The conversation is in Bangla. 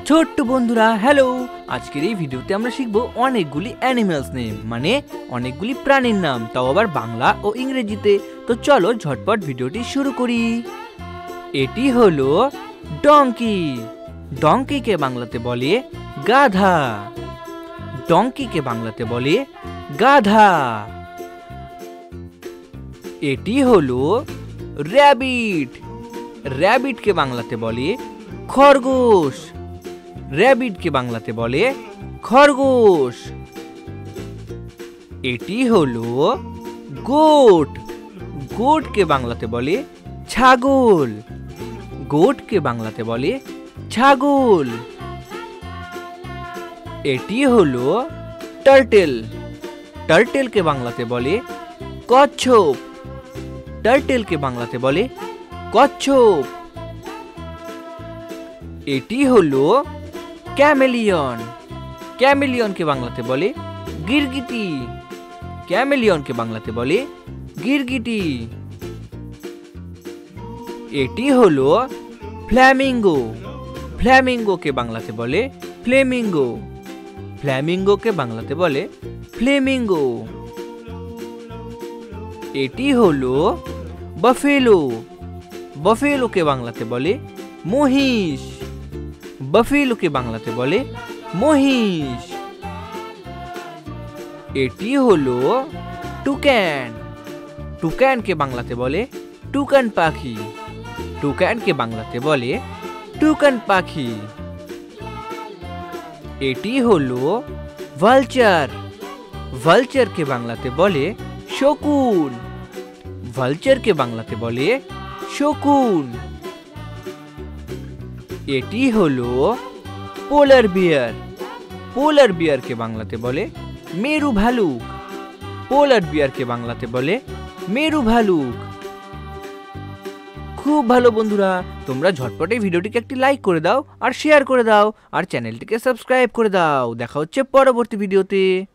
ছোট্ট বন্ধুরা হ্যালো। আজকের এই ভিডিওতে আমরা শিখব অনেকগুলি অ্যানিমালস নেম, মানে অনেকগুলি প্রাণীর নাম, তাও আবার বাংলা ও ইংরেজিতে। তো চলো ঝটপট ভিডিওটি শুরু করি। এটি হলো ডঙ্কি। ডঙ্কিকে বাংলাতে বলে গাধা। ডঙ্কিকে বাংলাতে বলে গাধা। এটি হলো র্যাবিট। র্যাবিটকে বাংলাতে বলে খরগোশ। র্যাবিটকে বাংলাতে বলে খরগোশ। এটি হলো গোট। গোটকে বাংলাতে বলে ছাগল। গোটকে বাংলাতে বলে ছাগল। এটি হলো টার্টেল। টার্টেলকে বাংলাতে বলে কচ্ছপ। টার্টেলকে বাংলাতে বলে কচ্ছপ। এটি হলো ক্যামেলিয়ন। ক্যামেলিয়নকে বাংলাতে বলে গিরগিটি। ক্যামেলিয়নকে বাংলাতে বলে গিরগিটি। এটি হলো ফ্ল্যামিঙ্গো। ফ্ল্যামিঙ্গোকে বাংলাতে বলে ফ্লেমিঙ্গো। ফ্ল্যামিঙ্গোকে বাংলাতে বলে ফ্লেমিঙ্গো। এটি হলো বাফেলো। বাফেলোকে বাংলাতে বলে মহিষ। বাফেলোকে বাংলাতে বলে মহিষ। এটি হলো টুকান। টুকানকে বাংলাতে বলে টুকান পাখি। টুকানকে বাংলাতে বলে টুকান পাখি। এটি হলো ভালচার। ভালচারকে বাংলাতে বলে শকুন। ভালচারকে বাংলাতে বলে শকুন। এটি হলো পোলার বিয়ার। পোলার বিয়ারকে বাংলাতে বলে মেরু ভালুক। পোলার বিয়ারকে বাংলাতে বলে মেরু ভালুক। খুব ভালো বন্ধুরা, তোমরা ঝটপট এই ভিডিওটিকে একটি লাইক করে দাও আর শেয়ার করে দাও আর চ্যানেলটিকে সাবস্ক্রাইব করে দাও। দেখা হচ্ছে পরবর্তী ভিডিওতে।